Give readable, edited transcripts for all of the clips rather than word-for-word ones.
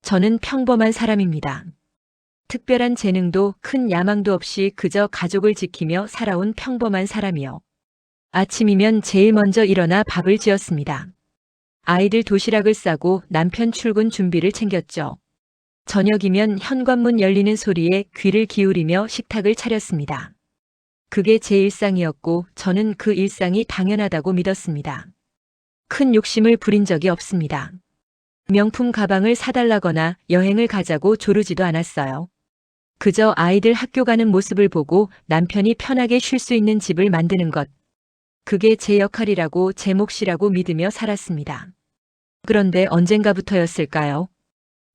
저는 평범한 사람입니다. 특별한 재능도 큰 야망도 없이 그저 가족을 지키며 살아온 평범한 사람이요. 아침이면 제일 먼저 일어나 밥을 지었습니다. 아이들 도시락을 싸고 남편 출근 준비를 챙겼죠. 저녁이면 현관문 열리는 소리에 귀를 기울이며 식탁을 차렸습니다. 그게 제 일상이었고 저는 그 일상이 당연하다고 믿었습니다. 큰 욕심을 부린 적이 없습니다. 명품 가방을 사달라거나 여행을 가자고 조르지도 않았어요. 그저 아이들 학교 가는 모습을 보고 남편이 편하게 쉴 수 있는 집을 만드는 것. 그게 제 역할이라고 제 몫이라고 믿으며 살았습니다. 그런데 언젠가부터였을까요?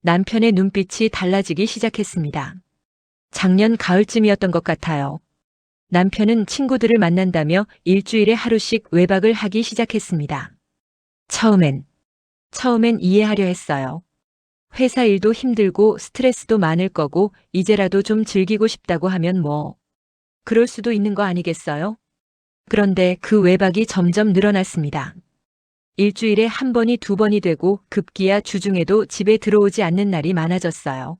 남편의 눈빛이 달라지기 시작했습니다. 작년 가을쯤이었던 것 같아요. 남편은 친구들을 만난다며 일주일에 하루씩 외박을 하기 시작했습니다. 처음엔 이해하려 했어요. 회사 일도 힘들고 스트레스도 많을 거고 이제라도 좀 즐기고 싶다고 하면 뭐 그럴 수도 있는 거 아니겠어요? 그런데 그 외박이 점점 늘어났습니다. 일주일에 한 번이 두 번이 되고 급기야 주중에도 집에 들어오지 않는 날이 많아졌어요.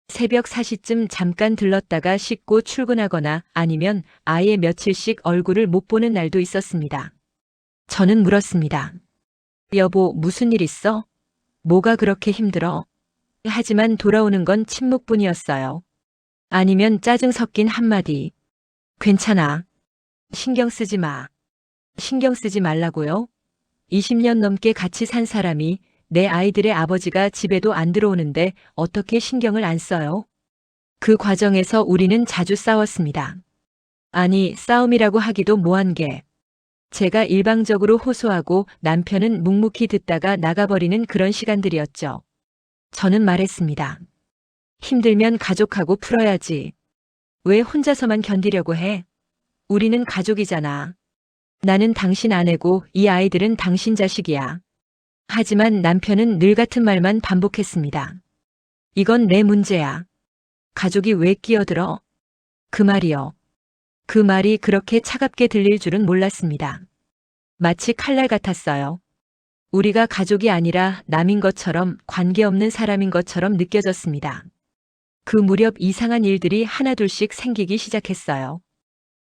새벽 4시쯤 잠깐 들렀다가 씻고 출근하거나 아니면 아예 며칠씩 얼굴을 못 보는 날도 있었습니다. 저는 물었습니다. 여보, 무슨 일 있어? 뭐가 그렇게 힘들어? 하지만 돌아오는 건 침묵뿐이었어요. 아니면 짜증 섞인 한마디. 괜찮아. 신경 쓰지 마. 신경 쓰지 말라고요? 20년 넘게 같이 산 사람이 내 아이들의 아버지가 집에도 안 들어오는데 어떻게 신경을 안 써요? 그 과정에서 우리는 자주 싸웠습니다. 아니, 싸움이라고 하기도 뭐한 게. 제가 일방적으로 호소하고 남편은 묵묵히 듣다가 나가버리는 그런 시간들이었죠. 저는 말했습니다. 힘들면 가족하고 풀어야지. 왜 혼자서만 견디려고 해? 우리는 가족이잖아. 나는 당신 아내고 이 아이들은 당신 자식이야. 하지만 남편은 늘 같은 말만 반복했습니다. 이건 내 문제야. 가족이 왜 끼어들어? 그 말이요. 그 말이 그렇게 차갑게 들릴 줄은 몰랐습니다. 마치 칼날 같았어요. 우리가 가족이 아니라 남인 것처럼 관계없는 사람인 것처럼 느껴졌습니다. 그 무렵 이상한 일들이 하나둘씩 생기기 시작했어요.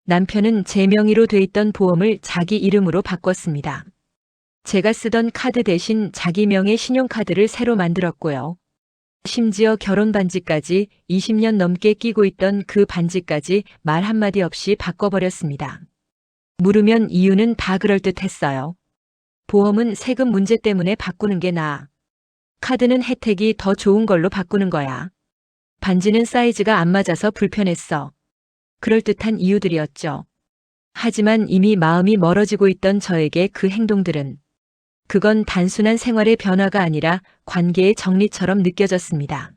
남편은 제 명의로 돼 있던 보험을 자기 이름으로 바꿨습니다. 제가 쓰던 카드 대신 자기 명의 신용카드를 새로 만들었고요. 심지어 결혼 반지까지 20년 넘게 끼고 있던 그 반지까지 말 한마디 없이 바꿔버렸습니다. 물으면 이유는 다 그럴듯했어요. 보험은 세금 문제 때문에 바꾸는 게 나아. 카드는 혜택이 더 좋은 걸로 바꾸는 거야. 반지는 사이즈가 안 맞아서 불편했어. 그럴듯한 이유들이었죠. 하지만 이미 마음이 멀어지고 있던 저에게 그 행동들은 그건 단순한 생활의 변화가 아니라 관계의 정리처럼 느껴졌습니다.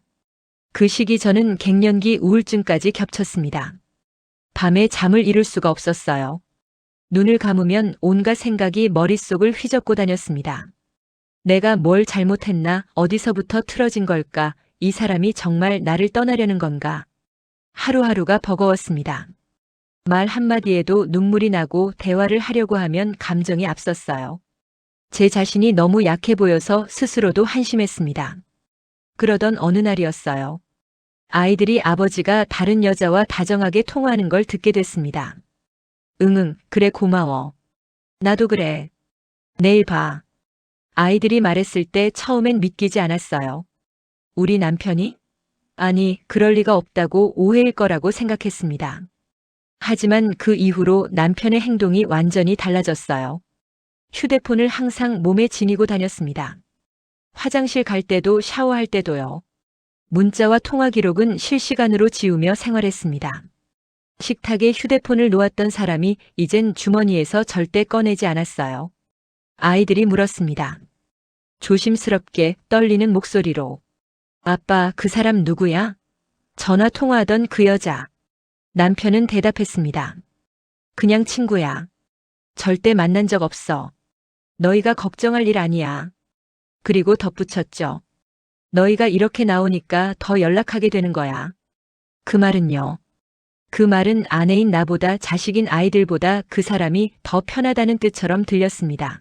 그 시기 저는 갱년기 우울증까지 겹쳤습니다. 밤에 잠을 이룰 수가 없었어요. 눈을 감으면 온갖 생각이 머릿속을 휘젓고 다녔습니다. 내가 뭘 잘못했나? 어디서부터 틀어진 걸까? 이 사람이 정말 나를 떠나려는 건가? 하루하루가 버거웠습니다. 말 한마디에도 눈물이 나고 대화를 하려고 하면 감정이 앞섰어요. 제 자신이 너무 약해 보여서 스스로도 한심했습니다. 그러던 어느 날이었어요. 아이들이 아버지가 다른 여자와 다정하게 통화하는 걸 듣게 됐습니다. 응응, 그래 고마워. 나도 그래. 내일 봐. 아이들이 말했을 때 처음엔 믿기지 않았어요. 우리 남편이? 아니, 그럴 리가 없다고 오해일 거라고 생각했습니다. 하지만 그 이후로 남편의 행동이 완전히 달라졌어요. 휴대폰을 항상 몸에 지니고 다녔습니다. 화장실 갈 때도 샤워할 때도요. 문자와 통화 기록은 실시간으로 지우며 생활했습니다. 식탁에 휴대폰을 놓았던 사람이 이젠 주머니에서 절대 꺼내지 않았어요. 아이들이 물었습니다. 조심스럽게 떨리는 목소리로. 아빠, 그 사람 누구야? 전화 통화하던 그 여자. 남편은 대답했습니다. 그냥 친구야. 절대 만난 적 없어. 너희가 걱정할 일 아니야. 그리고 덧붙였죠. 너희가 이렇게 나오니까 더 연락하게 되는 거야. 그 말은요. 그 말은 아내인 나보다 자식인 아이들보다 그 사람이 더 편하다는 뜻처럼 들렸습니다.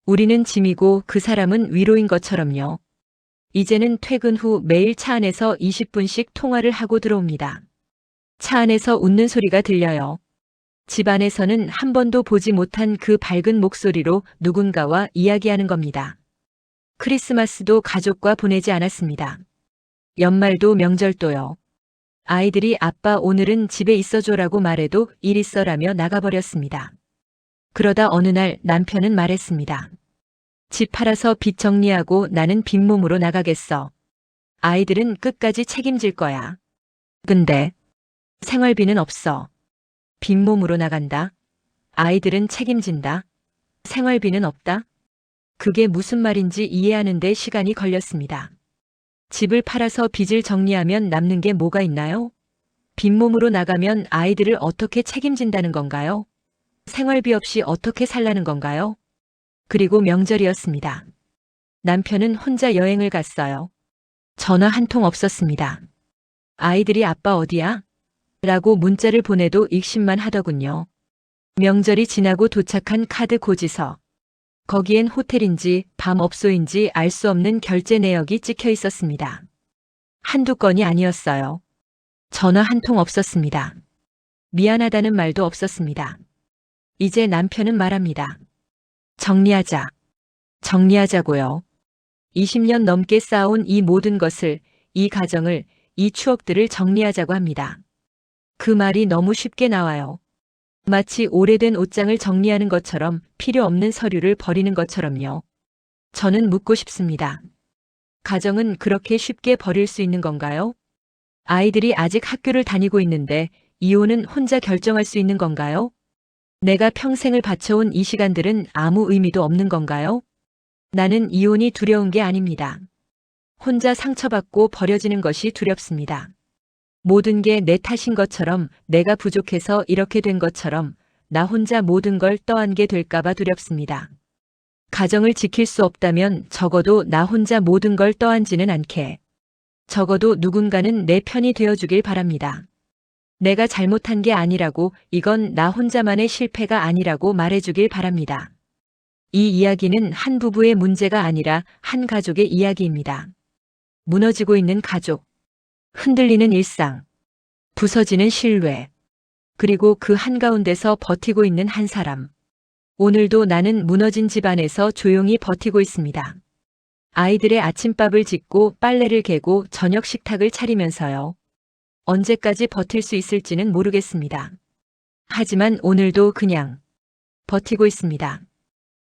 우리는 짐이고 그 사람은 위로인 것처럼요. 이제는 퇴근 후 매일 차 안에서 20분씩 통화를 하고 들어옵니다. 차 안에서 웃는 소리가 들려요. 집 안에서는 한 번도 보지 못한 그 밝은 목소리로 누군가와 이야기하는 겁니다. 크리스마스도 가족과 보내지 않았습니다. 연말도 명절도요. 아이들이 아빠 오늘은 집에 있어줘라고 말해도 일 있어라며 나가버렸습니다. 그러다 어느 날 남편은 말했습니다. 집 팔아서 빚 정리하고 나는 빈몸으로 나가겠어. 아이들은 끝까지 책임질 거야. 근데 생활비는 없어. 빈몸으로 나간다. 아이들은 책임진다. 생활비는 없다. 그게 무슨 말인지 이해하는데 시간이 걸렸습니다. 집을 팔아서 빚을 정리하면 남는 게 뭐가 있나요? 빈몸으로 나가면 아이들을 어떻게 책임진다는 건가요? 생활비 없이 어떻게 살라는 건가요? 그리고 명절이었습니다. 남편은 혼자 여행을 갔어요. 전화 한 통 없었습니다. 아이들이 아빠 어디야? 라고 문자를 보내도 읽심만 하더군요. 명절이 지나고 도착한 카드 고지서. 거기엔 호텔인지 밤업소인지 알 수 없는 결제 내역이 찍혀 있었습니다. 한두 건이 아니었어요. 전화 한 통 없었습니다. 미안하다는 말도 없었습니다. 이제 남편은 말합니다. 정리하자. 정리하자고요. 20년 넘게 쌓아온 이 모든 것을, 이 가정을, 이 추억들을 정리하자고 합니다. 그 말이 너무 쉽게 나와요. 마치 오래된 옷장을 정리하는 것처럼, 필요 없는 서류를 버리는 것처럼요. 저는 묻고 싶습니다. 가정은 그렇게 쉽게 버릴 수 있는 건가요? 아이들이 아직 학교를 다니고 있는데 이혼은 혼자 결정할 수 있는 건가요? 내가 평생을 바쳐온 이 시간들은 아무 의미도 없는 건가요? 나는 이혼이 두려운 게 아닙니다. 혼자 상처받고 버려지는 것이 두렵습니다. 모든 게 내 탓인 것처럼, 내가 부족해서 이렇게 된 것처럼 나 혼자 모든 걸 떠안게 될까봐 두렵습니다. 가정을 지킬 수 없다면 적어도 나 혼자 모든 걸 떠안지는 않게. 적어도 누군가는 내 편이 되어주길 바랍니다. 내가 잘못한 게 아니라고, 이건 나 혼자만의 실패가 아니라고 말해주길 바랍니다. 이 이야기는 한 부부의 문제가 아니라 한 가족의 이야기입니다. 무너지고 있는 가족, 흔들리는 일상, 부서지는 신뢰, 그리고 그 한가운데서 버티고 있는 한 사람. 오늘도 나는 무너진 집안에서 조용히 버티고 있습니다. 아이들의 아침밥을 짓고 빨래를 개고 저녁 식탁을 차리면서요. 언제까지 버틸 수 있을지는 모르겠습니다. 하지만 오늘도 그냥 버티고 있습니다.